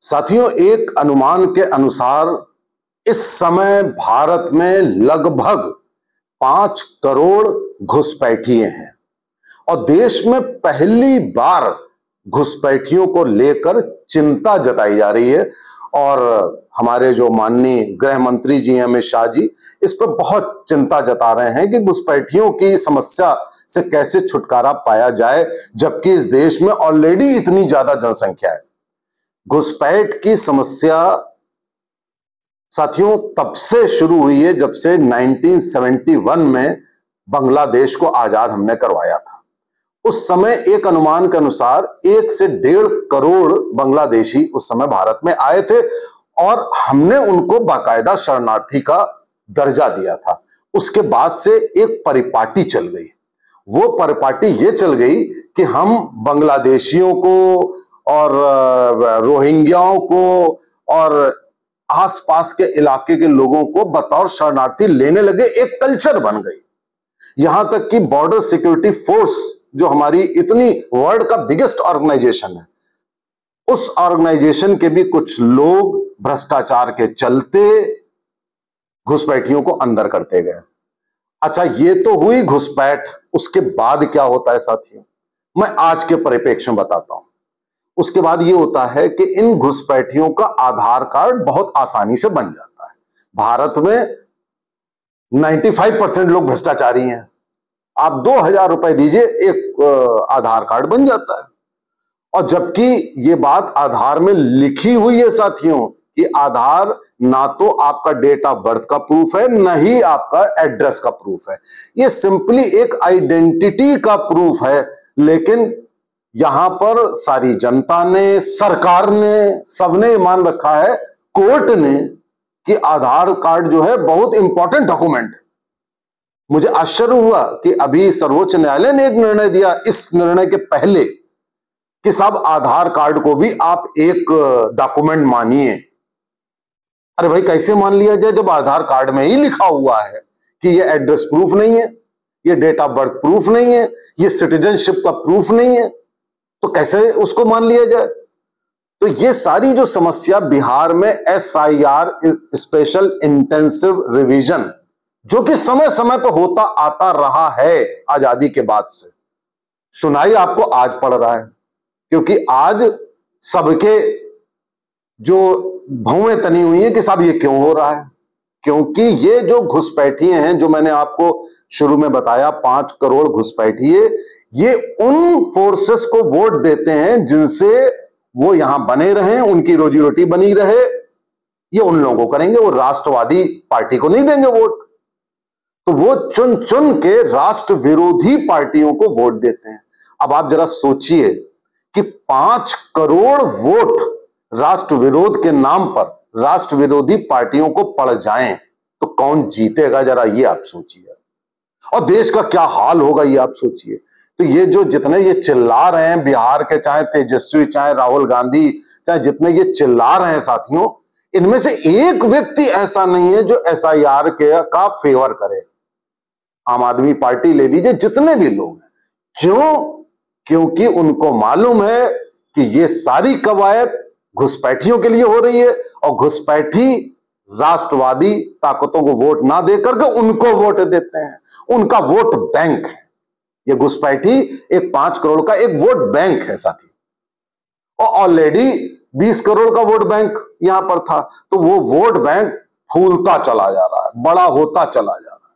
साथियों, एक अनुमान के अनुसार इस समय भारत में लगभग 5 करोड़ घुसपैठिए हैं और देश में पहली बार घुसपैठियों को लेकर चिंता जताई जा रही है। और हमारे जो माननीय गृह मंत्री जी हैं अमित शाह जी, इस पर बहुत चिंता जता रहे हैं कि घुसपैठियों की समस्या से कैसे छुटकारा पाया जाए, जबकि इस देश में ऑलरेडी इतनी ज्यादा जनसंख्या है। घुसपैठ की समस्या साथियों तब से शुरू हुई है जब से 1971 में बांग्लादेश को आजाद हमने करवाया था। उस समय एक अनुमान के अनुसार 1 से 1.5 करोड़ बांग्लादेशी उस समय भारत में आए थे और हमने उनको बाकायदा शरणार्थी का दर्जा दिया था। उसके बाद से एक परिपाटी चल गई। वो परिपाटी ये चल गई कि हम बांग्लादेशियों को और रोहिंग्याओं को और आसपास के इलाके के लोगों को बतौर शरणार्थी लेने लगे। एक कल्चर बन गई। यहां तक कि बॉर्डर सिक्योरिटी फोर्स, जो हमारी इतनी वर्ल्ड का बिगेस्ट ऑर्गेनाइजेशन है, उस ऑर्गेनाइजेशन के भी कुछ लोग भ्रष्टाचार के चलते घुसपैठियों को अंदर करते गए। अच्छा, ये तो हुई घुसपैठ। उसके बाद क्या होता है साथियों, मैं आज के परिप्रेक्ष्य में बताता हूं। उसके बाद ये होता है कि इन घुसपैठियों का आधार कार्ड बहुत आसानी से बन जाता है। भारत में 95% लोग भ्रष्टाचारी हैं। आप 2000 रुपए दीजिए, एक आधार कार्ड बन जाता है। और जबकि ये बात आधार में लिखी हुई है साथियों कि आधार ना तो आपका डेट ऑफ बर्थ का प्रूफ है, न ही आपका एड्रेस का प्रूफ है। ये सिंपली एक आइडेंटिटी का प्रूफ है। लेकिन यहां पर सारी जनता ने, सरकार ने, सबने मान रखा है, कोर्ट ने, कि आधार कार्ड जो है बहुत इंपॉर्टेंट डॉक्यूमेंट है। मुझे आश्चर्य हुआ कि अभी सर्वोच्च न्यायालय ने एक निर्णय दिया इस निर्णय के पहले कि साहब आधार कार्ड को भी आप एक डॉक्यूमेंट मानिए। अरे भाई, कैसे मान लिया जाए जब आधार कार्ड में ही लिखा हुआ है कि ये एड्रेस प्रूफ नहीं है, ये डेट ऑफ बर्थ प्रूफ नहीं है, ये सिटीजनशिप का प्रूफ नहीं है, तो कैसे उसको मान लिया जाए। तो ये सारी जो समस्या बिहार में SIR, स्पेशल इंटेंसिव रिवीजन, जो कि समय समय पर होता आता रहा है आजादी के बाद से, सुनाई आपको आज पड़ रहा है। क्योंकि आज सबके जो भौवें तनी हुई है कि साहब ये क्यों हो रहा है। क्योंकि ये जो घुसपैठिए हैं, जो मैंने आपको शुरू में बताया, 5 करोड़ घुसपैठिए, ये उन फोर्सेस को वोट देते हैं जिनसे वो यहां बने रहें, उनकी रोजी रोटी बनी रहे। ये उन लोगों को करेंगे, वो राष्ट्रवादी पार्टी को नहीं देंगे वोट। तो वो चुन चुन के राष्ट्र विरोधी पार्टियों को वोट देते हैं। अब आप जरा सोचिए कि 5 करोड़ वोट राष्ट्र विरोध के नाम पर राष्ट्र विरोधी पार्टियों को पड़ जाएं तो कौन जीतेगा, जरा ये आप सोचिए। और देश का क्या हाल होगा ये आप सोचिए। तो ये जो जितने ये चिल्ला रहे हैं बिहार के, चाहे तेजस्वी, चाहे राहुल गांधी, चाहे जितने ये चिल्ला रहे हैं साथियों, इनमें से एक व्यक्ति ऐसा नहीं है जो SIR का फेवर करे। आम आदमी पार्टी ले लीजिए, जितने भी लोग हैं। क्यों? क्योंकि उनको मालूम है कि ये सारी कवायद घुसपैठियों के लिए हो रही है और घुसपैठी राष्ट्रवादी ताकतों को वोट ना देकर के उनको वोट देते हैं। उनका वोट बैंक है। ये घुसपैठी एक 5 करोड़ का एक वोट बैंक है साथी। और ऑलरेडी 20 करोड़ का वोट बैंक यहां पर था। तो वो वोट बैंक फूलता चला जा रहा है, बड़ा होता चला जा रहा है।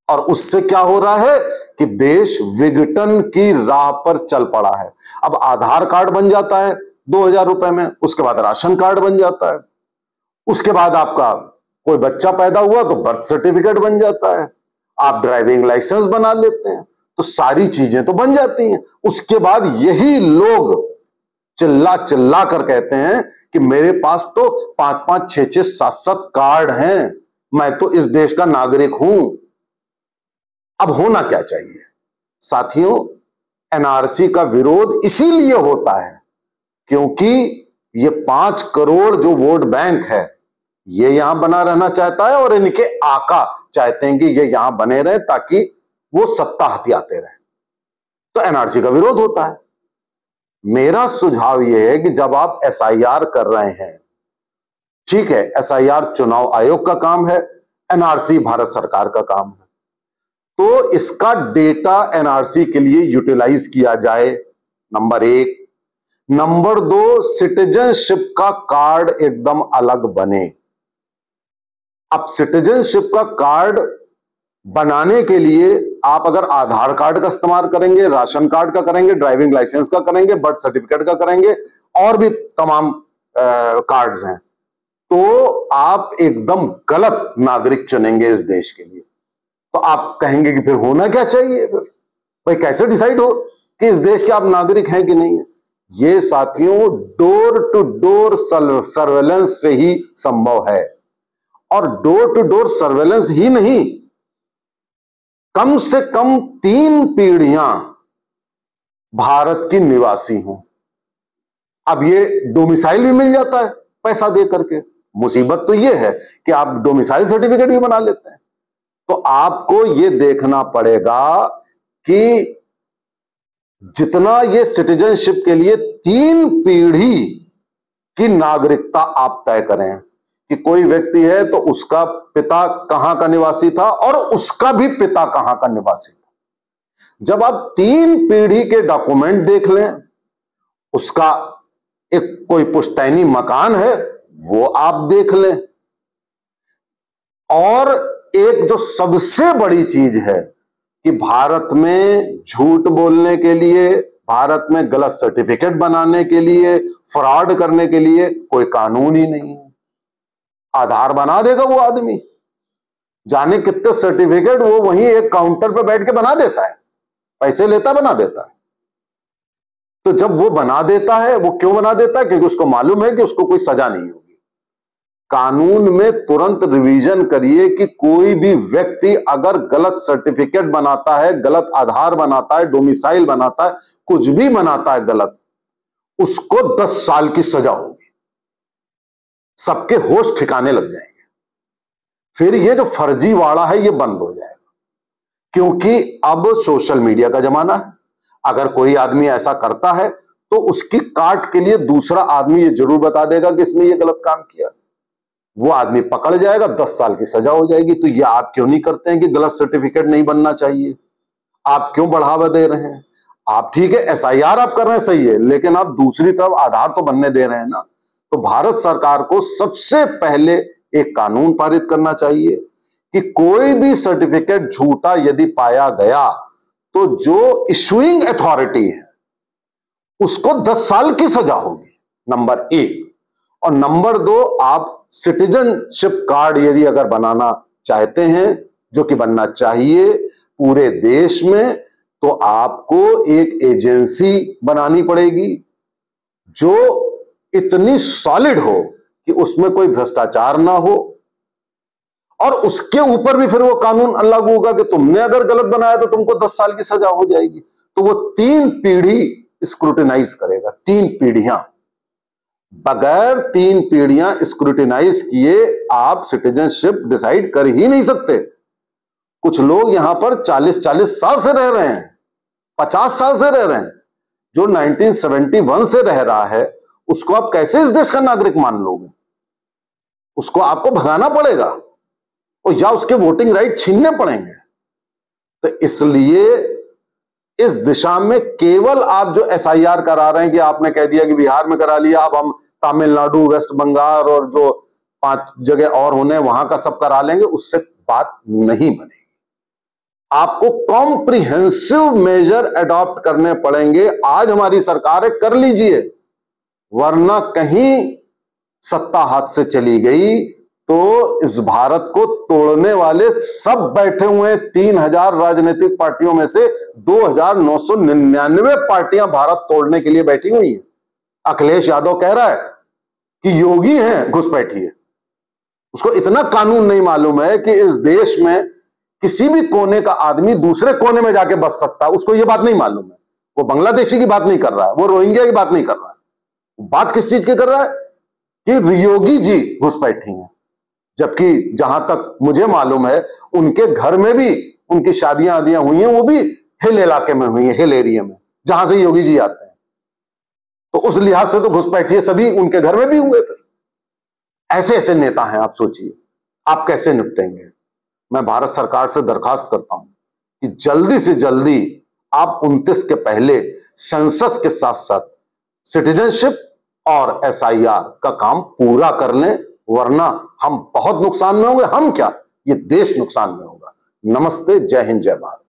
और उससे क्या हो रहा है कि देश विघटन की राह पर चल पड़ा है। अब आधार कार्ड बन जाता है 2000 रुपए में, उसके बाद राशन कार्ड बन जाता है, उसके बाद आपका कोई बच्चा पैदा हुआ तो बर्थ सर्टिफिकेट बन जाता है, आप ड्राइविंग लाइसेंस बना लेते हैं, तो सारी चीजें तो बन जाती हैं। उसके बाद यही लोग चिल्ला चिल्ला कर कहते हैं कि मेरे पास तो 5-5, 6-6, 7-7 कार्ड हैं, मैं तो इस देश का नागरिक हूं। अब होना क्या चाहिए साथियों? NRC का विरोध इसीलिए होता है क्योंकि ये 5 करोड़ जो वोट बैंक है, ये यहां बना रहना चाहता है और इनके आका चाहते हैं कि ये यहां बने रहे ताकि वो सत्ता हथियाते रहे। तो NRC का विरोध होता है। मेरा सुझाव यह है कि जब आप एसआईआर कर रहे हैं, ठीक है, एसआईआर चुनाव आयोग का काम है, एनआरसी भारत सरकार का काम है, तो इसका डेटा एनआरसी के लिए यूटिलाइज किया जाए, नंबर एक। नंबर दो, सिटीजनशिप का कार्ड एकदम अलग बने। अब सिटीजनशिप का कार्ड बनाने के लिए आप अगर आधार कार्ड का इस्तेमाल करेंगे, राशन कार्ड का करेंगे, ड्राइविंग लाइसेंस का करेंगे, बर्थ सर्टिफिकेट का करेंगे, और भी तमाम कार्ड्स हैं, तो आप एकदम गलत नागरिक चुनेंगे इस देश के लिए। तो आप कहेंगे कि फिर होना क्या चाहिए, फिर भाई कैसे डिसाइड हो कि इस देश के आप नागरिक हैं कि नहीं है? ये साथियों डोर टू डोर सर्वेलेंस से ही संभव है। और डोर टू डोर सर्वेलेंस ही नहीं, कम से कम 3 पीढ़ियां भारत की निवासी हों। अब ये डोमिसाइल भी मिल जाता है पैसा दे करके। मुसीबत तो ये है कि आप डोमिसाइल सर्टिफिकेट भी बना लेते हैं। तो आपको ये देखना पड़ेगा कि जितना ये सिटीजनशिप के लिए 3 पीढ़ी की नागरिकता आप तय करें कि कोई व्यक्ति है तो उसका पिता कहां का निवासी था और उसका भी पिता कहां का निवासी था। जब आप 3 पीढ़ी के डॉक्यूमेंट देख लें, उसका एक कोई पुश्तैनी मकान है वो आप देख लें, और एक जो सबसे बड़ी चीज है कि भारत में झूठ बोलने के लिए, भारत में गलत सर्टिफिकेट बनाने के लिए, फ्रॉड करने के लिए कोई कानून ही नहीं है। आधार बना देगा वो आदमी, जाने कितने सर्टिफिकेट वो वहीं एक काउंटर पर बैठ के बना देता है, पैसे लेता बना देता है। तो जब वो बना देता है, वो क्यों बना देता है? क्योंकि उसको मालूम है कि उसको कोई सजा नहीं होगी। कानून में तुरंत रिवीजन करिए कि कोई भी व्यक्ति अगर गलत सर्टिफिकेट बनाता है, गलत आधार बनाता है, डोमिसाइल बनाता है, कुछ भी बनाता है गलत, उसको 10 साल की सजा होगी। सबके होश ठिकाने लग जाएंगे। फिर ये जो फर्जीवाड़ा है ये बंद हो जाएगा, क्योंकि अब सोशल मीडिया का जमाना है। अगर कोई आदमी ऐसा करता है तो उसकी काट के लिए दूसरा आदमी ये जरूर बता देगा कि इसने ये गलत काम किया, वो आदमी पकड़ जाएगा, 10 साल की सजा हो जाएगी। तो ये आप क्यों नहीं करते हैं कि गलत सर्टिफिकेट नहीं बनना चाहिए? आप क्यों बढ़ावा दे रहे हैं? आप ठीक है एसआईआर आप कर रहे हैं, सही है, लेकिन आप दूसरी तरफ आधार तो बनने दे रहे हैं ना। तो भारत सरकार को सबसे पहले एक कानून पारित करना चाहिए कि कोई भी सर्टिफिकेट झूठा यदि पाया गया तो जो इशुइंग अथॉरिटी है उसको 10 साल की सजा होगी, नंबर 1। और नंबर 2, आप सिटीजनशिप कार्ड यदि अगर बनाना चाहते हैं, जो कि बनना चाहिए पूरे देश में, तो आपको एक एजेंसी बनानी पड़ेगी जो इतनी सॉलिड हो कि उसमें कोई भ्रष्टाचार ना हो, और उसके ऊपर भी फिर वो कानून लागू होगा कि तुमने अगर गलत बनाया तो तुमको 10 साल की सजा हो जाएगी। तो वो 3 पीढ़ी स्क्रूटिनाइज करेगा, 3 पीढ़ियां। बगैर 3 पीढ़ियां स्क्रूटिनाइज किए आप सिटीजनशिप डिसाइड कर ही नहीं सकते। कुछ लोग यहां पर 40-40 साल से रह रहे हैं, 50 साल से रह रहे हैं। जो 1971 से रह रहा है उसको आप कैसे इस देश का नागरिक मान लोगे? उसको आपको भगाना पड़ेगा और या उसके वोटिंग राइट छीनने पड़ेंगे। तो इसलिए इस दिशा में केवल आप जो एसआईआर करा रहे हैं कि आपने कह दिया कि बिहार में करा लिया, अब हम तमिलनाडु, वेस्ट बंगाल और जो 5 जगह और होने वहां का सब करा लेंगे, उससे बात नहीं बनेगी। आपको कॉम्प्रिहेंसिव मेजर अडॉप्ट करने पड़ेंगे। आज हमारी सरकार है, कर लीजिए, वरना कहीं सत्ता हाथ से चली गई तो इस भारत को तोड़ने वाले सब बैठे हुए हैं। 3000 राजनीतिक पार्टियों में से 2999 पार्टियां भारत तोड़ने के लिए बैठी हुई हैं। अखिलेश यादव कह रहा है कि योगी हैं घुसपैठी है। उसको इतना कानून नहीं मालूम है कि इस देश में किसी भी कोने का आदमी दूसरे कोने में जाके बस सकता है। उसको यह बात नहीं मालूम है। वो बांग्लादेशी की बात नहीं कर रहा है, वो रोहिंग्या की बात नहीं कर रहा है। बात किस चीज की कर रहा है कि योगी जी घुसपैठी हैं। जबकि जहां तक मुझे मालूम है उनके घर में भी उनकी शादियां आदियां हुई हैं, वो भी हिल इलाके में हुई हैं, हिल एरिया में, जहां से योगी जी आते हैं। तो उस लिहाज से तो घुसपैठिए सभी उनके घर में भी हुए थे। ऐसे ऐसे नेता हैं, आप सोचिए आप कैसे निपटेंगे। मैं भारत सरकार से दरखास्त करता हूं कि जल्दी से जल्दी आप 29 के पहले सेंसस के साथ साथ सिटीजनशिप और एसआईआर का काम पूरा कर लें, वरना हम बहुत नुकसान में होंगे। हम क्या, ये देश नुकसान में होगा। नमस्ते, जय हिंद, जय भारत।